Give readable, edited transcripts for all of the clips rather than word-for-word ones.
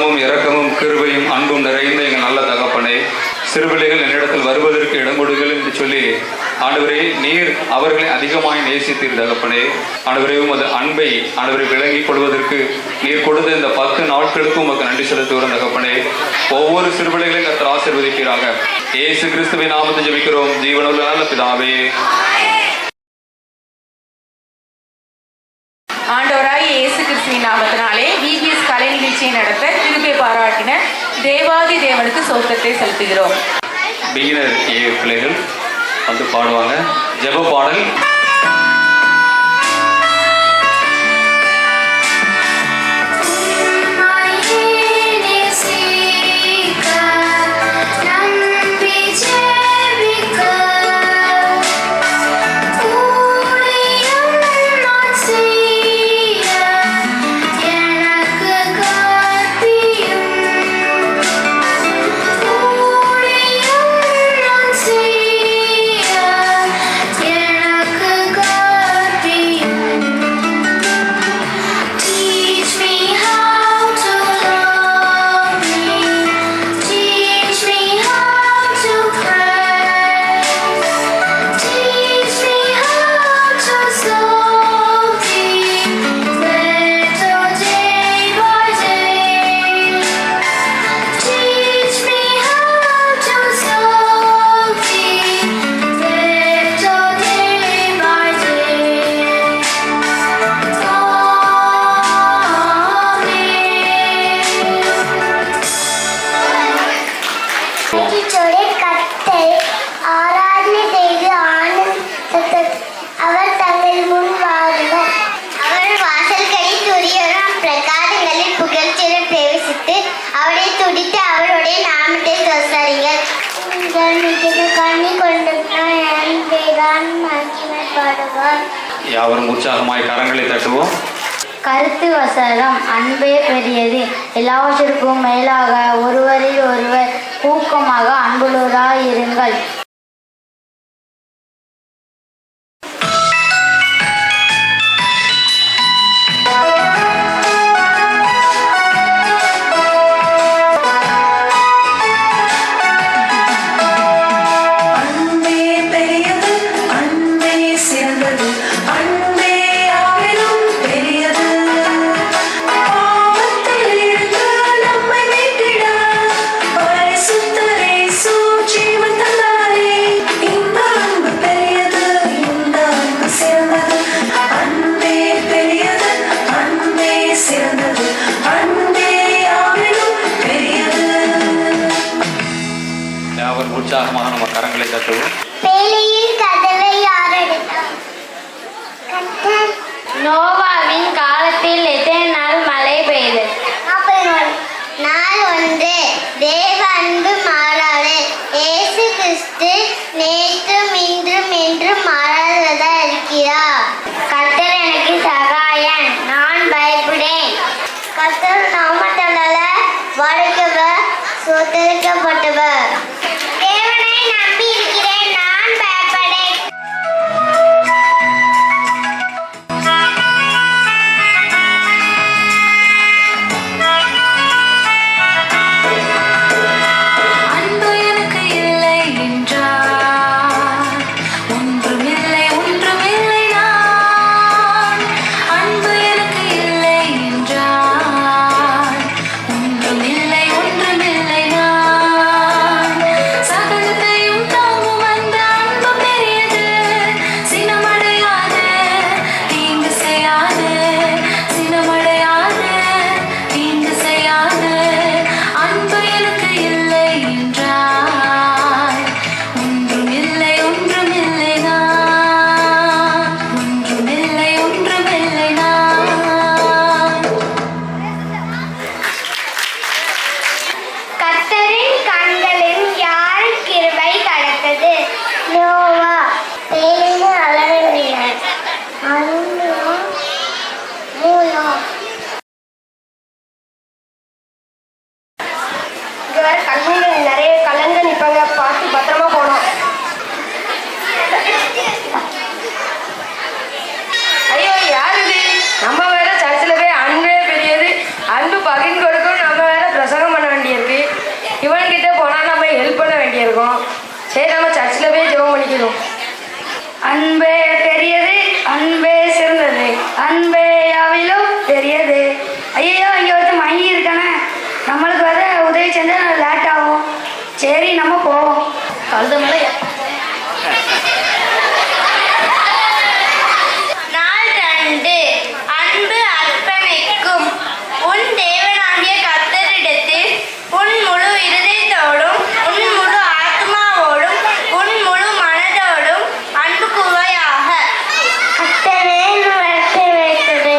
உள்ளமும் இரக்கமும் கிருபையும் அன்பும் நிறைந்த எங்கள் நல்ல தகப்பனே, சிறுபிள்ளைகள் என்னிடத்தில் வருவதற்கு இடம் கொடுங்கள் என்று சொல்லி ஆண்டவரே, நீர் அவர்களை அதிகமாய் நேசித்தீர் தகப்பனே. ஆண்டவரே, உமது அன்பை ஆண்டவரை விளங்கிக் கொள்வதற்கு நீர் கொடுத்த இந்த 10 நாட்களுக்கும் உமக்கு நன்றி செலுத்துகிறோம் தகப்பனே. ஒவ்வொரு சிறுபிள்ளைகளையும் கர்த்தர் ஆசீர்வதிப்பீராக. இயேசு கிறிஸ்துவின் நாமத்தில் ஜெபிக்கிறோம் ஜீவனுள்ள நல்ல பிதாவே. ஆண்டவராய் இயேசு கிறிஸ்துவின் நாமத்தினாலே விபிஎஸ் கலை நிகழ்ச்சியை நடத்த கிருபை பாராட்டின தேவாதி தேவனுக்கு சோத்திரத்தை செலுத்துகிறோம். பிகினர் ஏ பிள்ளைகள் வந்து பாடுவாங்க ஜெப பாடல். யாவரும் உற்சாகமாய் கரங்களை தட்டுவோம். கருத்து வசனம். அன்பே பெரியது, எல்லாவற்றிற்கும் மேலாக ஒருவரில் ஒருவர் ஊக்கமாக அன்புள்ளவராய் இருங்கள். உற்சாகமாக நம்ம கரங்களை தட்டுவோம். நோவாவின் காலத்தில் எத்தனை நாள் மழை பெய்தது? 40 நாள். ஒன்று. தேவ அன்பு மாறாது. இயேசு கிறிஸ்து நேற்றும் இன்றும் என்றும் மாறாததா இருக்கிறார். கர்த்தர் எனக்கு சகாயன், நான் பயப்படேன். கர்த்தர் நாமத்தால வாழ்க்கவர் சோதரிக்கப்பட்டவர். தேவனை நம்பி இருக்கிறேன், நான் பயப்படேன். அன்பு எனக்கு இல்லை என்றார், ஒன்றுமில்லை ஒன்றுமில்லை நான். அன்பு எனக்கு இல்லை என்றார், ஒன்றுமில்லை ஒன்றுமில்லை நான். சகலத்தையும் தாங்கும் அந்த அன்பு பெரியது, சினமடையாது, தீங்கு செய்யாது, சினமடையாது, தீங்கு செய்யாது. அன்பு எனக்கு இல்லை என்றார், ஒன்றுமில்லை ஒன்றுமில்லை நான். ஒன்றுமில்லை ஒன்றுமில்லை நான். கர்த்தரின் கண்களில் யார் கிருபை கடத்தது? நோவா. பேலின் அலறினார். அருந்தினார். மூலம். கண்ணில் நிறைய கலங்க நிப்பாங்க, பார்த்து பத்திரமா போனோம். ஐயோ, யார் இது? நம்ம வேற சர்ச்சில் போய் அன்பே பெரியது, அன்பு பகிர்ந்து கொடுக்கும், நம்ம வேற சரி, நம்ம சர்ச்சில் போய் ஜெபம் பண்ணிக்கிறோம். அன்பே பெரியது, அன்பே சிறந்தது, அன்பே யாவிலும் பெரியது. ஐயோ, இங்கே ஒருத்தர் மங்கி இருக்கானே, நம்மளுக்கு வர உதவி செஞ்சால் லேட் ஆகும். சரி, நம்ம போவோம். கழுத மேலே நாள் 2. அன்பு அர்ப்பணிக்கும். உன் தேவனாகிய கர்த்தரிடத்தில் உன் முழு இருதயத்தோடும் உன் முழு ஆத்மாவோடும் உன் முழு மனதோடும் அன்பு கூறுவாயாக. கர்த்தரே நடத்தி வைத்தது.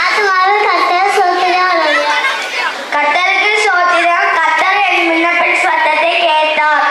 ஆத்மாவே கர்த்தர் சோத்திரம். கர்த்தருக்கு சோத்திரம். கர்த்தர் என் விண்ணப்ப சத்தத்தை கேட்டார்.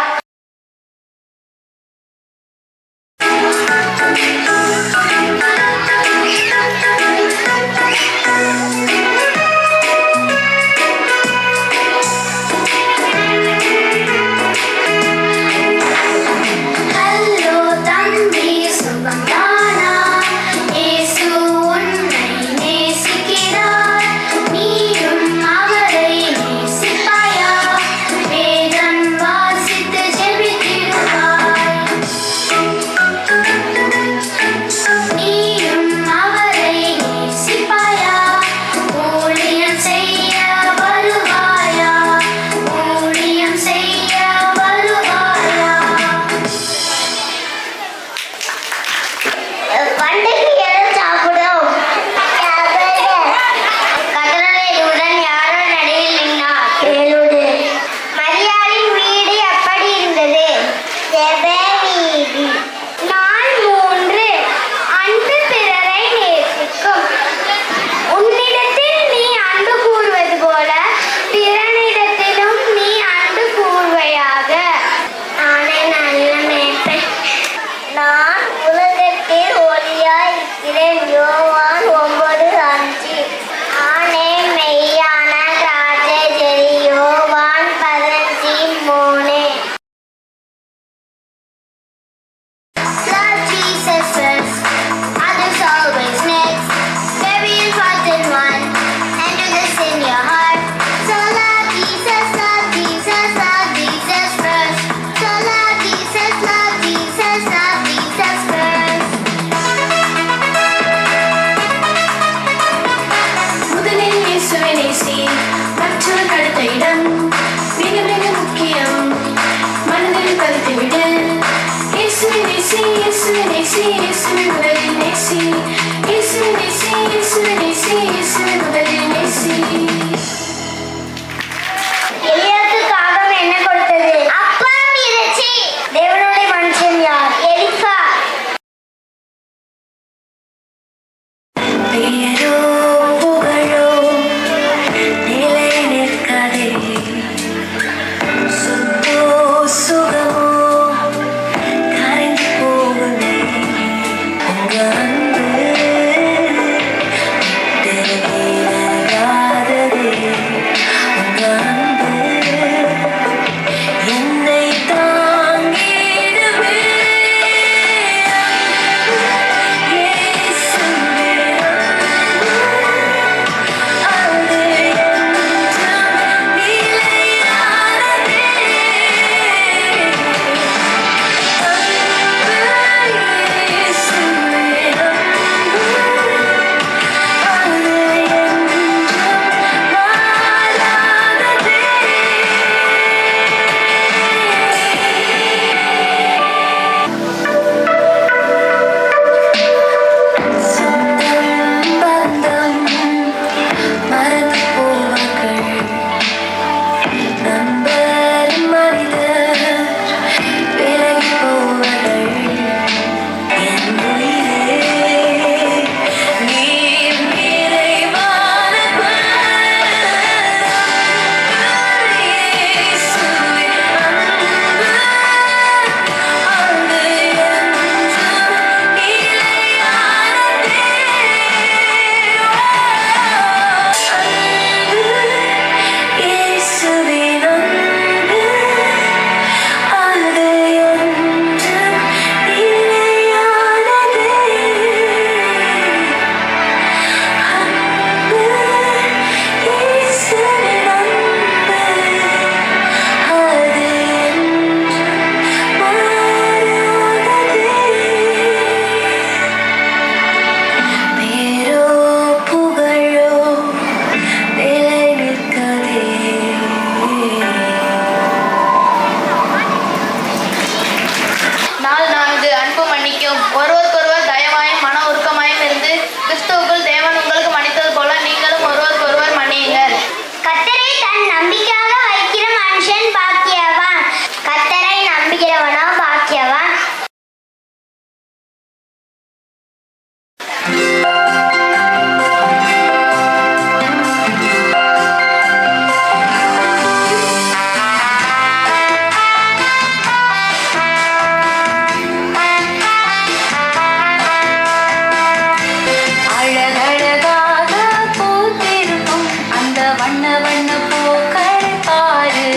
வண்ண வண்ண பூக்களை பாரு,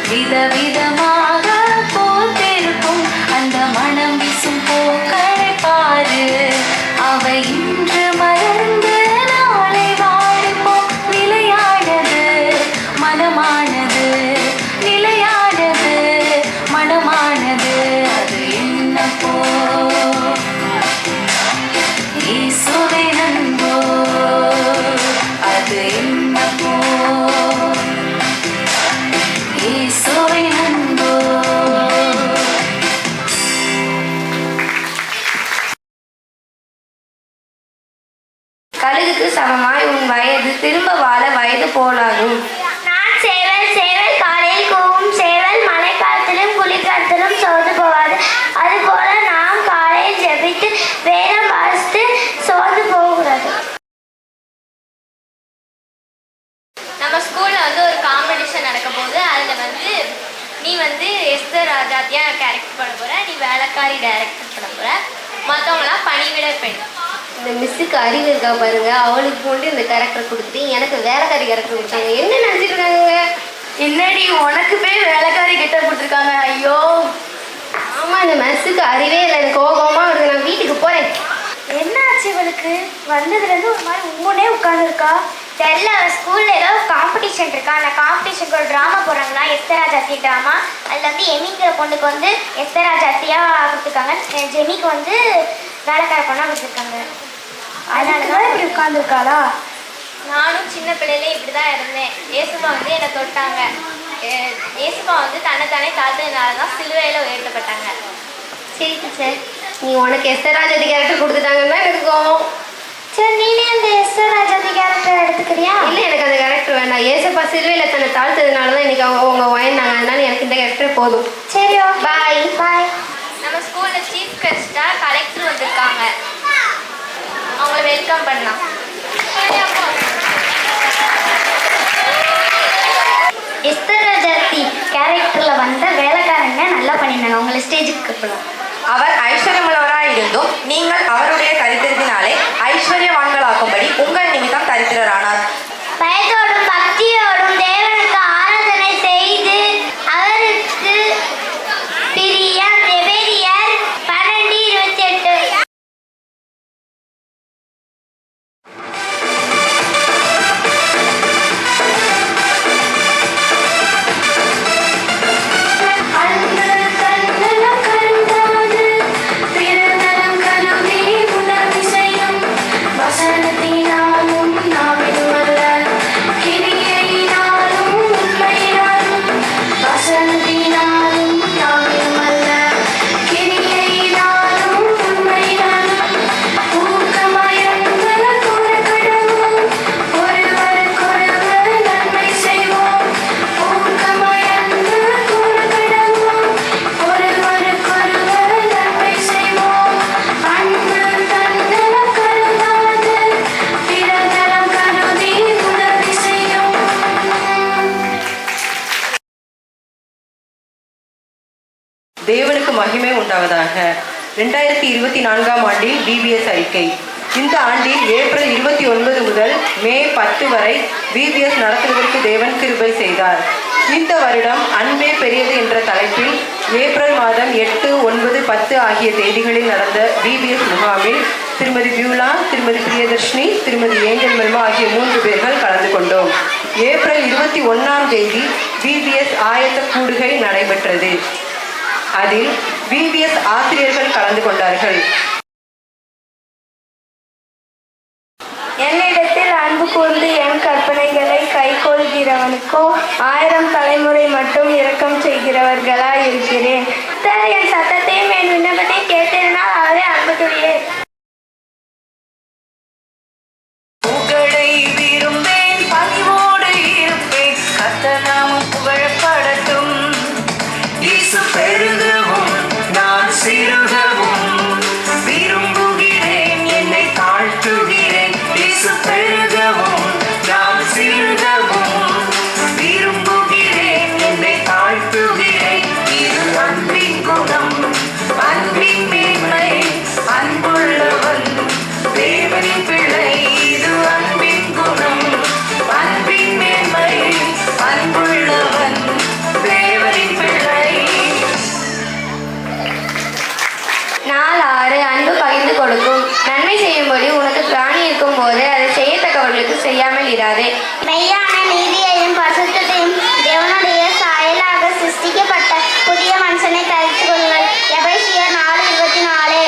விதவிதமாக பூத்திருக்கும் அந்த மனம் வீசும் பூக்களை பாரு. அவை இன்று மலர்ந்து நாளை வாடிப்போம். நிலையானது மனமானது, நிலையானது மனமானது. அது என்ன போ இயேசுவின் அன்போ, அது என்ன போ இயேசுவின் அன்போ. கழுகுக்கு சமமாய் உன் வயது, திரும்ப வாழ வயது போலாகும். நான் சேவல், சேவல் காலையில் கூவும் சேவல், மழைக்காலத்திலும் குளிர்காலத்திலும் சோர்ந்து போகாது. அதுபோல நாம் காலையில் ஜெபித்து வேதம் வாசித்து சோர்ந்து போகிறது. நம்ம ஸ்கூல்ல ஒரு காம்படிஷன் நடக்க போகுது. அதுல நீ எஸ்தர் ராஜாத்தியா கேரக்டர் பண்ண போற, நீ வேலைக்காரி டைரக்டர் பண்ண போற, மற்றவங்களாம் பணிவிட பெண். இந்த மிஸ்ஸுக்கு அறிவு இருக்கா பாருங்க, அவளுக்கு கொண்டு இந்த கேரக்டர் கொடுத்து எனக்கு வேலைக்காரி கேரக்டர் கொடுத்தாங்க. என்ன நினைச்சிட்டு இருக்காங்க? என்னடி உனக்கு போய் வேலைக்காரி கிட்ட கொடுத்துருக்காங்க? ஐயோ. ஆமா, இந்த மிஸ்ஸுக்கு அறிவே இல்லை, எனக்கு கோபமா வருது. நான் வீட்டுக்கு போறேன். என்ன ஆச்சு இவளுக்கு? வந்ததுலேருந்து ஒரு மாதிரி உங்கனே உட்காந்துருக்கா. தெரியல, அவள் ஸ்கூலில் ஏதோ காம்படிஷன் இருக்கா. அந்த காம்படிஷனுக்கு ஒரு ட்ராமா போடுறாங்களா, எஸ்தர் ராஜாத்தி ட்ராமா. அதில் எமிங்கிற பொண்ணுக்கு எஸ்தர் ராஜாத்தியாக கொடுத்துருக்காங்க, ஜெமிக்கு வேலைக்கார பொண்ணாக கொடுத்துருக்காங்க. அதனால தான் இப்படி உட்காந்துருக்காளா? நானும் சின்ன பிள்ளையில இப்படி தான் இருந்தேன். ஏசுப்பா என்னை தொட்டாங்க. ஏசுப்பா தன்னைத்தானே தாழ்த்ததுனால தான் சிலுவையில் உயர்த்தப்பட்டாங்க. சரி டீச்சர், நீ உனக்கு எஸ்தர் ராஜாத்தி கேரக்டர் கொடுத்துட்டாங்கன்னா எனக்கு கோவம். சரி, நீனே அந்த எஸ்தர் ராஜாத்தி கேரக்டர் எடுத்துக்கிறியா? இல்லை, எனக்கு அந்த கேரக்டர் வேண்டாம். ஏசப்பா சிலுவையில் தன்னை தாழ்த்ததுனால தான் இன்னைக்கு அவங்க உயர்ந்தாங்க. அதனால எனக்கு இந்த கேரக்டர் போதும். சரி, பாய் பாய். நம்ம ஸ்கூலில் சீஃப் கெஸ்ட்டாக கலெக்டர் வந்திருக்காங்க. அவங்கள வெல்கம் பண்ணலாம். எஸ்தர் ராஜாத்தி கேரக்டரில் வந்த வேலைக்காரங்க நல்லா பண்ணியிருந்தாங்க. அவங்கள ஸ்டேஜுக்கு கூப்பிடலாம். அவர் ஐஸ்வர்யமுள்ளவராய் இருந்தும் நீங்கள் அவருடைய தரித்திரத்தினாலே ஐஸ்வர்யவான்களாக்கும்படி உங்கள் நிமித்தம் தரித்திரரானார். பயத்தோடும் பக்தியோடும் தேவனுக்கு ஆராதனை செய்து அவருக்கு பிரிய எபேரியர் 12:28. தேவனுக்கு மகிமை உண்டாவதாக. 2024ஆம் ஆண்டில் VBS அறிக்கை. இந்த ஆண்டில் ஏப்ரல் 29 முதல் மே 10 வரை VBS நடத்துவதற்கு தேவன் கிருபை செய்தார். இந்த வருடம் அன்பே பெரியது என்ற தலைப்பில் ஏப்ரல் மாதம் 8, 9, 10 ஆகிய தேதிகளில் நடந்த VBS முகாமில் திருமதி பியூலா, திருமதி பிரியதர்ஷினி, திருமதி ஏஞ்சல் மெல்மா ஆகிய 3 பேர்கள் கலந்து கொண்டோம். ஏப்ரல் 21ஆம் தேதி VBS ஆயத்த கூடுகை நடைபெற்றது. அதில் VBS ஆசிரியர்கள் கலந்து கொண்டார்கள். என்னிடத்தில் அன்பு கூர்ந்து என் கற்பனைகளை கைக்கொள்கிறவனுக்கோ 1000 தலைமுறை மட்டும் இரக்கம் செய்கிறவர்களாய் இருக்கிறேன். என் சத்தத்தையும் என் விண்ணப்பத்தையும் கேட்டிருந்தால் அவரே அன்புக்குரிய. புகழை விரும்பேன், பணிவோடு இருப்பேன், கர்த்தர் நாமம் புகழப்படட்டும். இயேசு பெருகவும் நான் சிறுகவும் விரும்புகிறேன், என்னை தாழ்த்துகிறேன். இயேசு பெருகவும் நான் சிறுகவும் விரும்புகிறேன், என்னை தாழ்த்துகிறேன். இது அன்பின் குணம், அன்பின் மேன்மை, அன்பு இல்லாமல் இராதே. மெய்யான நீதியையும் பரிசுத்தத்தையும் தேவனுடைய சாயலாக சிருஷ்டிக்கப்பட்ட புதிய மனுஷனை தரித்துக் கொள்ளுங்கள். எபேசியர் 4:24.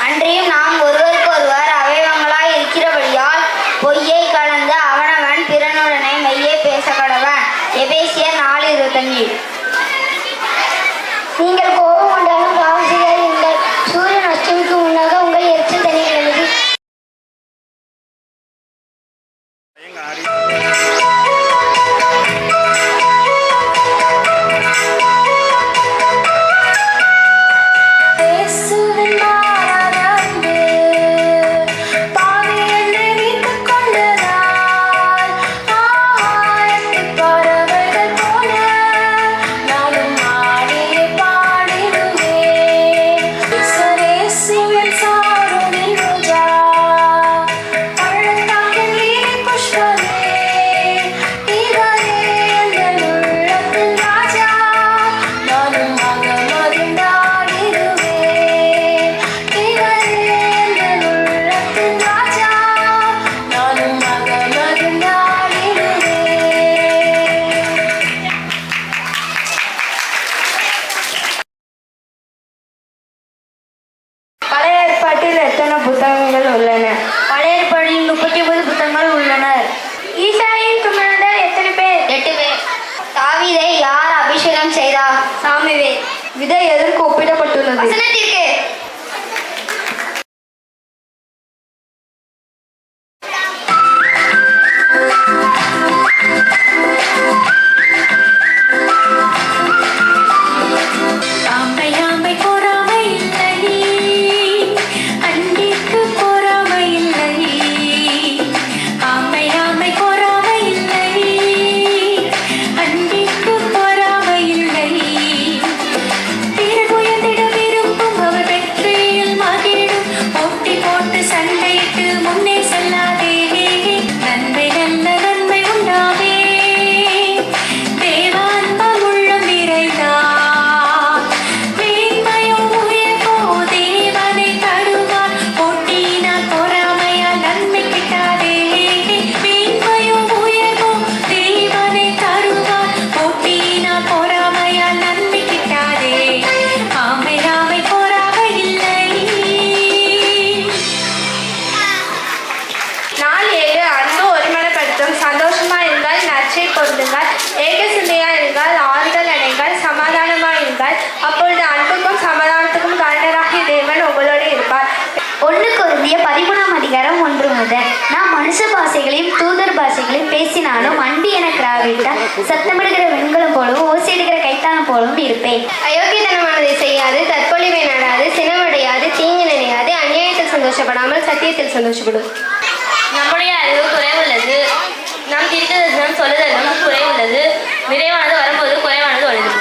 அன்றியும் நாம் ஒருவருக்கொருவர் அவயவங்களாய் இருக்கிறபடியால் பொய்யை கலந்து அவனவன் பிறனுடனே மெய்யை பேச கடவன். எபேசியர் 4:25. நீங்கள் கோபம் கொண்டாலும் காவல்கள் சூரியன் அஸ்தமிக்கு முன்னாக உங்கள் எரிச்சல் தனிகிறது. பழைய ஏற்பாட்டில் எத்தனை புத்தகங்கள் உள்ளன? பழைய ஏற்பாட்டில் 39 புத்தகங்கள் உள்ளன. ஈசாயின் குமாரர்கள் எத்தனை பேர்? 8 பேர். தாவீதை யார் அபிஷேகம் செய்தார்? சாமுவேல். விதை எதற்கு ஒப்பிடப்பட்டுள்ளது? வசனத்திற்கு. அப்பொழுது அன்புக்கும் சமாதானத்துக்கும் காரணராகிய தேவன் உங்களோடு இருப்பார். 1 கொரிந்தியர் 13:1 நாம் மனுஷ பாஷைகளையும் தூதர் பாஷைகளையும் பேசினாலும் அன்பு எனக்கு ராவிட்டால் சத்தமிடுகிற வெண்கலம் போலவும் ஓசையிடுகிற கைத்தானம் போலவும் இருப்பேன். அயோக்கியத்தனமானதை செய்யாது, தற்கொலைவை நாடாது, சினமடையாது, தீங்கு நினையாது, அநியாயத்தில் சந்தோஷப்படாமல் சத்தியத்தில் சந்தோஷப்படும். நம்முடைய அறிவு குறைவுள்ளது, நம் தீர்க்கதரிசனம் சொல்லுதலும் குறைவுள்ளது, நிறைவானது வரும்போது குறைவானது வருது.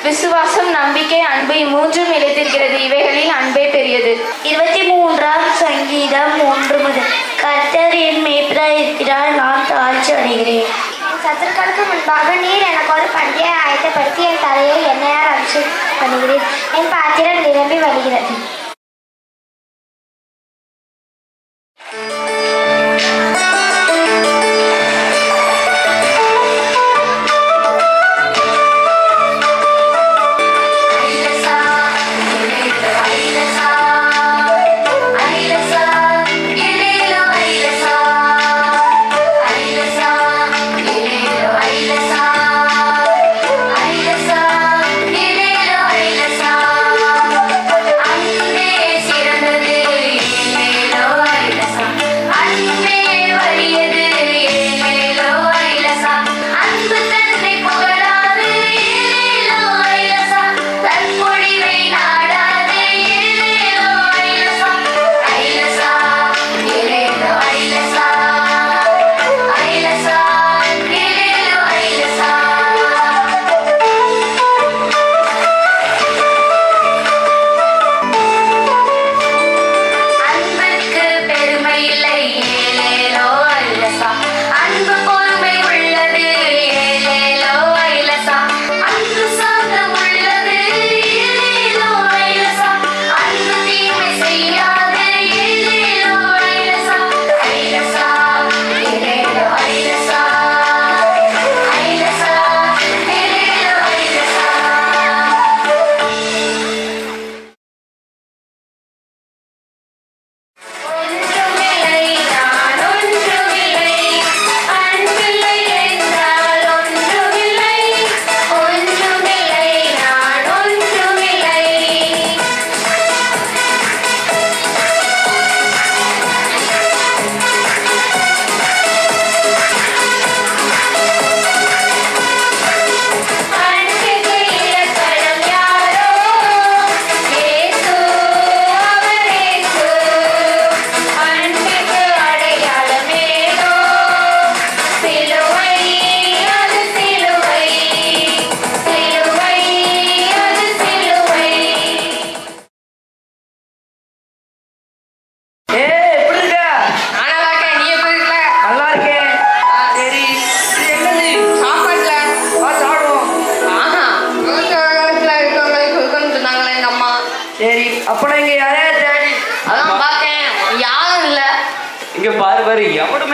விசுவாசம், நம்பிக்கை, அன்பு இம்மூன்றும் நிலைத்திருக்கிறது, இவைகளில் அன்பே பெரியது. 23ஆம் சங்கீதம் 1 கர்த்தர் என் மேய்ப்பராய் இருக்கிறார், நான் தாழ்ச்சி அடைகிறேன். என் சத்துருக்களுக்கு முன்பாக நீர் எனக்கு ஒரு பண்டிகையை ஆயத்தப்படுத்தி என் தலையை எண்ணெயால் அபிஷேகம் பண்ணுகிறேன். என் பாத்திரம் நிரம்பி வழிகிறது.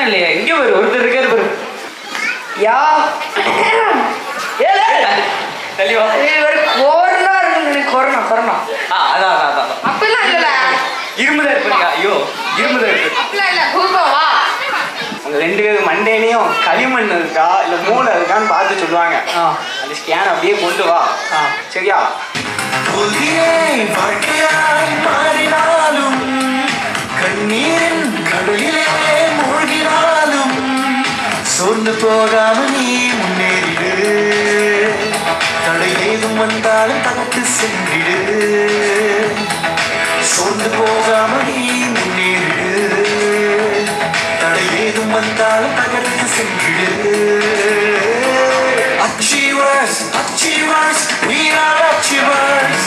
யாரும் இல்லையா? இங்க ஒருத்தர் இருக்காரு பாரு. யா தெளிவா கொரோனா இருக்கு. கொரோனா அதான் அப்படிலாம் இல்ல. இருமுதா இருப்பீங்க. ஐயோ இருமுதா இருக்கு. அப்படிலாம் இல்ல. கூப்பவா உங்க 2 பேரும் மண்டேனையும் களிமண் இருக்கா இல்ல மூளை இருக்கான்னு பார்த்து சொல்லுவாங்க. அந்த ஸ்கேன் அப்படியே கொண்டு வா. சரியா? மாறினாலும் கண்ணீரின் கடலிலே மூழ்கினாலும் சோர்ந்து போகாம நீ முன்னேறிடு. தடை ஏதும் வந்தாலும் தடுத்து சென்றிடு. சோர்ந்து போகாம நீ முன்னேறிடு. தடை ஏதும் வந்தாலும் தகர்த்து சென்றிடு. Achievers, achievers, we are achievers.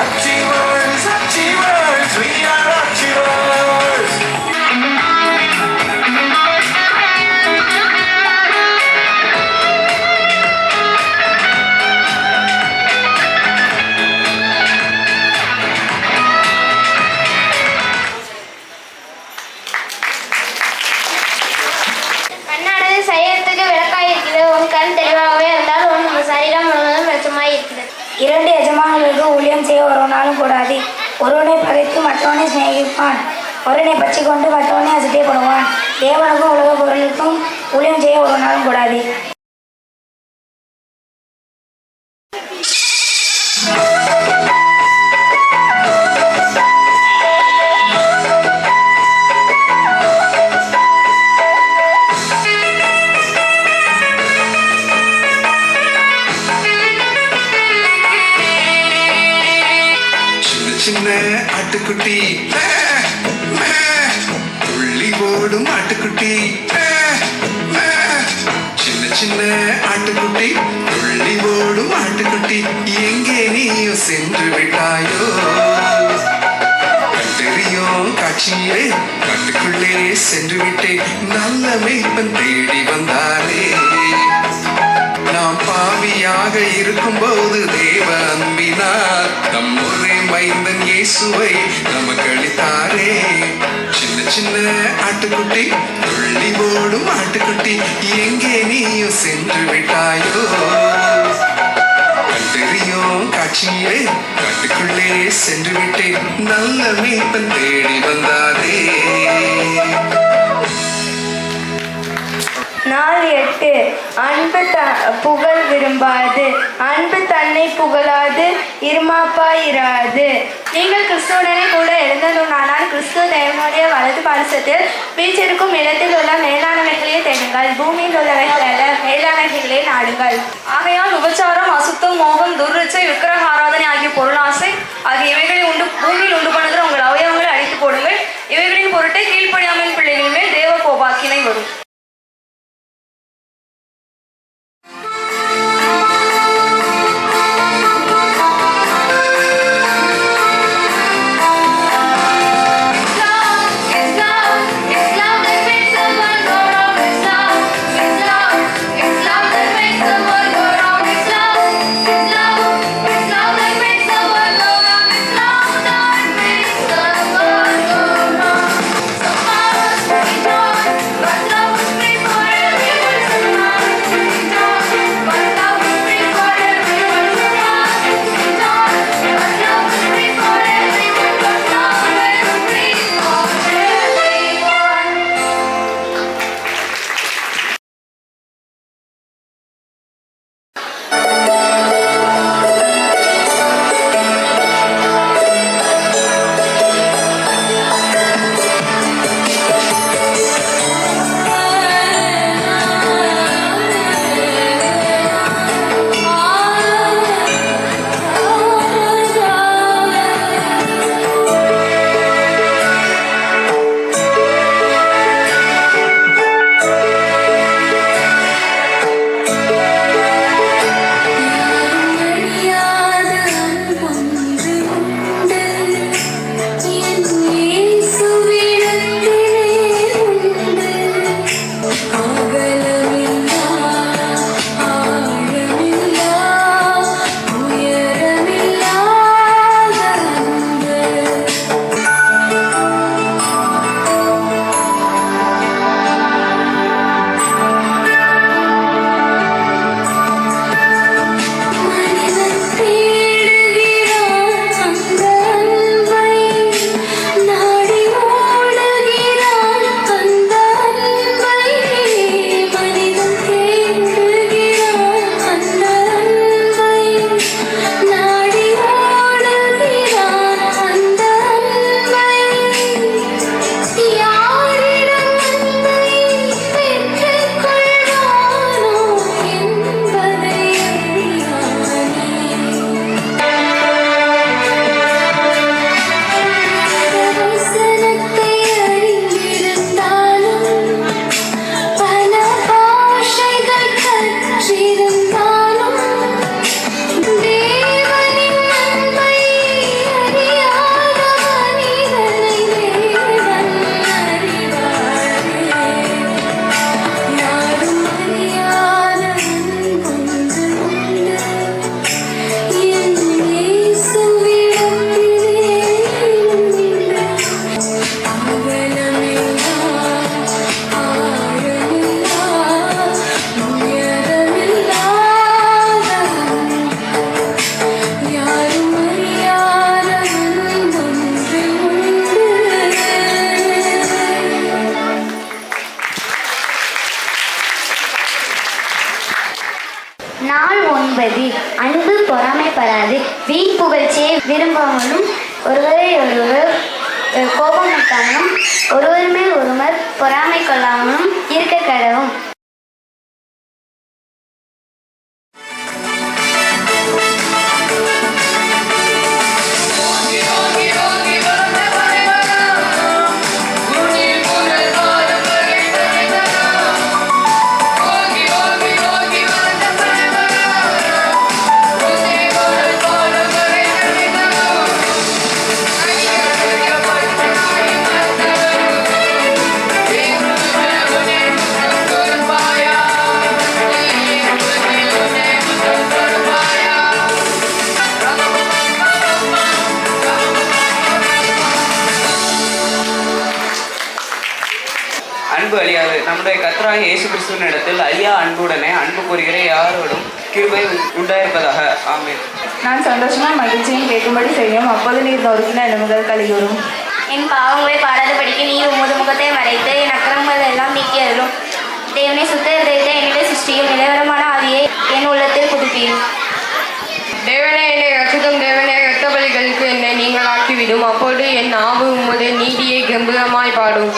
Achievers, achievers, we are achievers. கண்ணானது சரீரத்துக்கு விளக்காய் இருக்கிறது. உன் கண் தெளிவாகவே இருந்தால் உன் சரீரம் முழுவதும் வெளிச்சமாய் இருக்கிறது. 2 எஜமானர்களுக்கு ஊழியம் செய்ய ஒருவனாலும் கூடாது. ஒருவனை பகைத்து மற்றவனை சிநேகிப்பான். ஒருவனை பற்றி கொண்டு மற்றவனை அசட்டைப்படுவான். தேவனுக்கும் உலக பொருளுக்கும் ஊழியம் செய்ய ஒருவனாலும் கூடாது. சின்ன ஆட்டுக்குட்டி துள்ளி ஓடும் ஆட்டுக்குட்டி. சின்ன சின்ன ஆட்டுக்குட்டி துள்ளி ஓடும் ஆட்டுக்குட்டி எங்கே நீயும் சென்று விட்டாயோ? கட்டெறியும் காட்சியிலே காட்டுக்குள்ளே சென்று விட்டேன். நல்ல மேய்ப்பன் தேடி வந்தாரே. நாம் பாவியாக இருக்கும்போது தேவ அன்பினார் நம் ஒரே மைந்தன் இயேசுவை நமக்கு அளித்தாரே. சின்ன சின்ன ஆட்டுக்குட்டி துள்ளி ஓடும் ஆட்டுக்குட்டி எங்கே நீயும் சென்று விட்டாயோ? கண்டறியும் காட்சியிலே காட்டுக்குள்ளே சென்று விட்டேன். நல்ல மேய்ப்பன் தேடி வந்தாரே. 4:8 அன்பு புகழ் விரும்பாது, அன்பு தன்னை புகழாது, இருமாப்பாயிராது. நீங்கள் கிறிஸ்துவுடனே கூட எழுந்ததுனானால் கிறிஸ்துவ தேவனுடைய வலது பாரிசத்தில் வீச்சிருக்கும் இடத்தில் உள்ள மேலானவைகளையே தேடுங்கள். பூமியில் உள்ளவைகள் அல்ல, மேலானவைகளே நாடுங்கள். ஆகையால் உபச்சாரம், அசுத்தம், மோகம், துர்ரிச்சை, விக்கிரக ஆராதனை ஆகிய பொருளாசை ஆகிய இவைகளை பூமியில் உண்டு பண்ணுகிற உங்கள் அவயவங்களை அழித்து போடுங்கள். இவைகளின் பொருட்டை கீழ்ப்படியாமையின் பிள்ளைகள் மேல் தேவ கோபாக்கினை வரும். It's love that makes the world go round. It's love that makes the world go round. It's love that makes the world go round. It's love that makes the world go round. நாள் 9 அன்பு பொறாமைப்படாது வீண் புகழ்ச்சியை விரும்பாமலும் ஒருவரை ஒருவர் கோபமூட்டாமலும் ஒருவர் மேல் ஒருவர் பொறாமை கொள்ளாமலும் இருக்க கடவும். அன்பு அழியாது. நம்முடைய கர்த்தராகிய இயேசு கிறிஸ்துவின் இடத்தில் அழியா அன்புடனே அன்பு கூறுகிற யாரோடும் கிருபை உண்டாயிருப்பதாக. ஆமென். நான் சந்தோஷமாய் மகிழ்ச்சியும் கேட்கும்படி செய்யும், அப்போது நீர் நொறுக்கின என் முதல் கலிகூறும். என் பாவங்களை பாடாதபடிக்கு நீர் உமது முகத்தை மறைத்து என் அக்கிரமங்கள் எல்லாம் நீக்கி அருளும். தேவனை சுத்த இதயத்தை என்னிடம் சிருஷ்டியும், நிலவரமான ஆவியை என் உள்ளத்தில் புதுப்பியும். தேவனே என்னை ரட்சித்தும், தேவனே இரத்த பலிகளுக்கு என்னை நீங்கள் ஆக்கிவிடும். அப்போது என் நாவு உமது நீதியை கம்பீரமாய் பாடும்.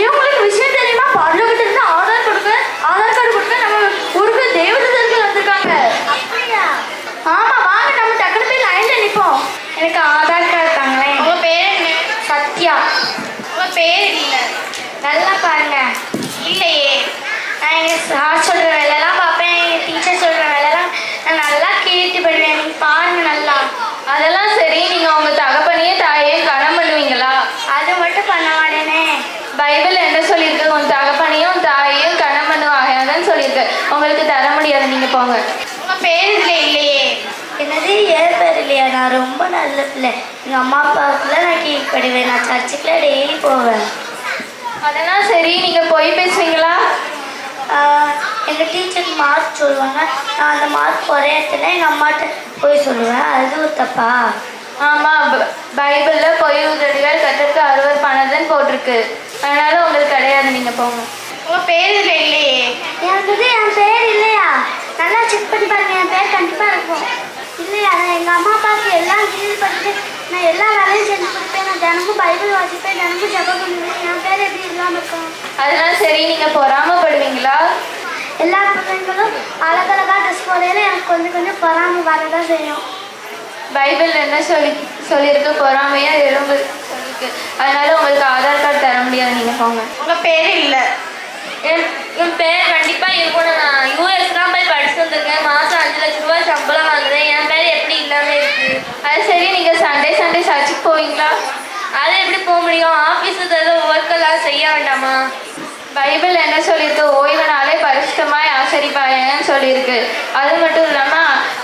உங்களுக்கு விஷயம் தெரியுமா? பரலோகத்திலிருந்து ஆதார் கார்டு கொடுக்க நம்ம ஊருக்கு தேவதூதர்கள் வந்திருக்காங்க. ஆமா, வாங்க நம்ம டக்குனு போய் லைன்ல நிப்போம். எனக்கு ஆதார் கார்டு தாங்களேன். உங்க பேர் என்ன? சத்யா. உங்க பேர் இல்லை. நல்லா பாருங்க. இல்லையே. நான் எங்க சார் சொல்ற வேலையெல்லாம் பார்ப்பேன், எங்க டீச்சர் சொல்ற வேலையெல்லாம் நான் நல்லா கேட்டு போயிடுவேன். நீங்க பாருங்க நல்லா. அதெல்லாம் சரி, நீங்க உங்க தகப்பனையும் தாயையும் கனம் பண்ணுவீங்களா? அது மட்டும் பண்ண மாட்டேனே. பைபிள் என்ன சொல்லியிருக்கு? உன் தகப்பனையும் தாயையும் கனம் பண்ணுவாங்கன்னு சொல்லியிருக்கு. உங்களுக்கு தர முடியாது, நீங்க போங்க. உங்க பேர் இதுல இல்லையே. என்னது ஏன் பேர் இல்லையா? நான் ரொம்ப நல்ல பிள்ளை. எங்கள் அம்மா அப்பாவுக்குள்ள நான் கீழ்படுவேன். நான் சர்ச்சுக்குள்ள டெய்லி போவேன். அதெல்லாம் சரி, நீங்க போய் பேசுவீங்களா? எங்கள் டீச்சருக்கு மார்க் சொல்லுவாங்க. நான் அந்த மார்க் குறையத்துல எங்கள் அம்மாட்ட போய் சொல்லுவேன். அது தப்பா? ஆமா, பைபிள்ல பொய் உதவிகள் கற்றுக்கு 60 பணதுன்னு போட்டிருக்கு. அதனால உங்களுக்கு கிடையாது, நீங்க போங்க. உங்க பேர் இதுல இல்லையே. எனக்கு என் பேர் இல்லையா? நல்லா செக் பண்ணி பாருங்க, என் பேர் கண்டிப்பாக இருக்கும். இல்லையா? நான் எங்கள் அம்மா அப்பாவுக்கு எல்லாம் கீழ்பட்டு நான் எல்லா வேலையும் செஞ்சு கொடுப்பேன். நான் தினமும் பைபிள் வாசிப்பேன், தினமும் ஜெபம் பண்ணுவேன். என் பேர் எப்படி இல்லாமல் இருக்கும்? அதெல்லாம் சரி, நீங்க பொறாமப்படுவீங்களா? எல்லா பிள்ளைங்களும் அழகழகாக ட்ரெஸ் போடையில எனக்கு கொஞ்சம் கொஞ்சம் பொறாமை வரதான் செய்யும். பைபிள் என்ன சொல்லியிருக்கு? பொறாமையா எறும்பு சொல்லியிருக்கு. அதனால உங்களுக்கு ஆதார் கார்டு தர முடியாது, நீங்க போங்க. உங்க பேர் இல்லை. என் பேர் கண்டிப்பா இருக்கணும். நான் யூஎஸ் தான் போய் படிச்சு வந்திருக்கேன். மாசம் 5 லட்சம் ரூபாய் சம்பளம் வாங்குறேன். என் பேர் எப்படி இல்லாம இருக்கு? அது சரி, நீங்க சண்டே சர்ச்சுக்கு போவீங்களா? அது எப்படி போக முடியும்? ஆபீஸ்ல தர ஒர்க்கெல்லாம் செய்ய வேண்டாமா? பைபிள் என்ன சொல்லியிருக்கு? ஓய்வு நாளே பரிசுத்தமாய் ஆசரிப்பாயன்னு சொல்லியிருக்கு. அது மட்டும் இல்லாம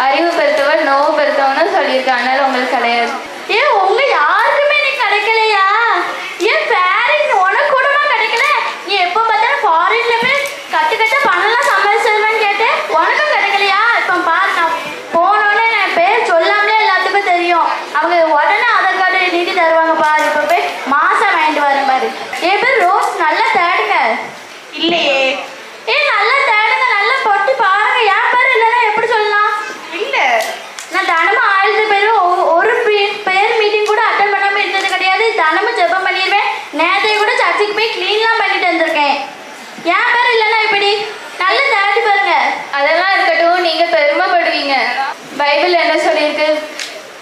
அறிவு பெருத்தவர் நோவு பெருத்தவன்னு சொல்லியிருக்கு. அதனால உங்களுக்கு கிடையாது. ஏன் உங்க யாருக்குமே நீ கிடைக்கலையா? ஏன் பேரண்ட் உனக்கு கூடமா கிடைக்கல? நீ எப்போ பார்த்தாலும் ஃபாரின்ல போய் கட்ட பணம்லாம் சம்பாதிச்சிருவேன்னு கேட்டேன். உனக்கும் கிடைக்கலையா? இப்போ பாரு, நான் போனோடனே என் பேர் சொல்லாமலே எல்லாத்துக்கும் தெரியும். அவங்க உடனே ஆதார் கார்டு நீட்டி தருவாங்க பாரு. இப்போ போய் மாசம் வாங்கிட்டு வரேன் பாரு. என் பேர் ரோஸ். நல்லா தேடுங்க. இல்லையே. நல்லா தேடுங்க, நல்லா பொட்டி பாருங்க. என் பேர் இல்லைன்னா எப்படி சொல்லலாம்? இல்ல. நான் தினமும் 1000 பேர் ஒரு பேர் மீட்டிங் கூட அட்டன் பண்ணாம இருந்தது கிடையாது. தினமும் ஜெபம் பண்ணிடுவேன். நேரத்தை கூட சர்ச்சுக்கு போய் கிளீன்லாம் பண்ணிட்டு வந்திருக்கேன். என் பேர் இல்லைன்னா எப்படி? நல்லா தேடி பாருங்க. அதெல்லாம் இருக்கட்டும், நீங்க பெருமைப்படுவீங்க. பைபிள் என்ன சொல்லியிருக்கு?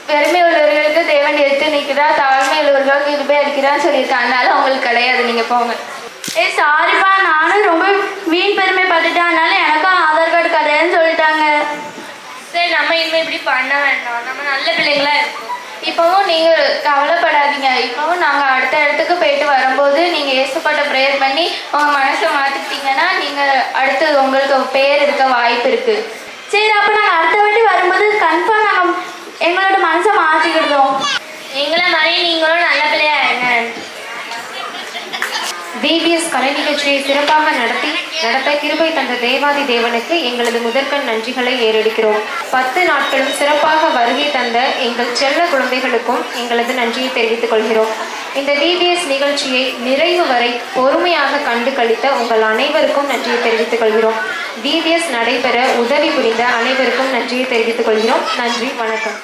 பெருமை உள்ளவர்களுக்கு தேவன் எடுத்து நிற்கிறார், தாழ்மை உள்ளவர்களுக்கு கிருபை அளிக்கிறான்னு சொல்லியிருக்காங்க. அதனால உங்களுக்கு கிடையாது, நீங்க போங்க. சாரிப்பா, நானும் ரொம்ப வீண் பெருமை பட்டுட்டேன். அதனால எனக்கும் ஆதார் கார்டு கிடையாதுன்னு சொல்லிட்டாங்க. சரி, நம்ம இனிமேல் இப்படி பண்ண வேண்டாம். நம்ம நல்ல பிள்ளைங்களா இருக்கோம். இப்போவும் நீங்கள் கவலைப்படாதீங்க. இப்போவும் நாங்கள் அடுத்த இடத்துக்கு போயிட்டு வரும்போது நீங்கள் ஏசப்பாட்ட ப்ரேயர் பண்ணி உங்கள் மனசை மாற்றிக்கிட்டீங்கன்னா நீங்கள் அடுத்து உங்களுக்கு பேர் எடுக்க வாய்ப்பு இருக்குது. சரி, அப்போ நாங்கள் அடுத்த வாட்டி வரும்போது கன்ஃபார்ம் நாங்கள் எங்களோட மனசை மாற்றிக்கிடுதோம். எங்களை மாதிரி நீங்களும் நல்ல பிள்ளையா இருங்க. டிபிஎஸ் கலை நிகழ்ச்சியை சிறப்பாக நடத்த கிருபை தந்த தேவாதி தேவனுக்கு எங்களது முதற்கண் நன்றிகளை ஏறெடுக்கிறோம். 10 நாட்களும் சிறப்பாக வருகை தந்த எங்கள் செல்ல குழந்தைகளுக்கும் எங்களது நன்றியை தெரிவித்துக் கொள்கிறோம். இந்த டிபிஎஸ் நிகழ்ச்சியை நிறைவு வரை பொறுமையாக கண்டு கழித்த உங்கள் அனைவருக்கும் நன்றியை தெரிவித்துக் கொள்கிறோம். டிபிஎஸ் நடைபெற உதவி புரிந்த அனைவருக்கும் நன்றியை தெரிவித்துக் கொள்கிறோம். நன்றி, வணக்கம்.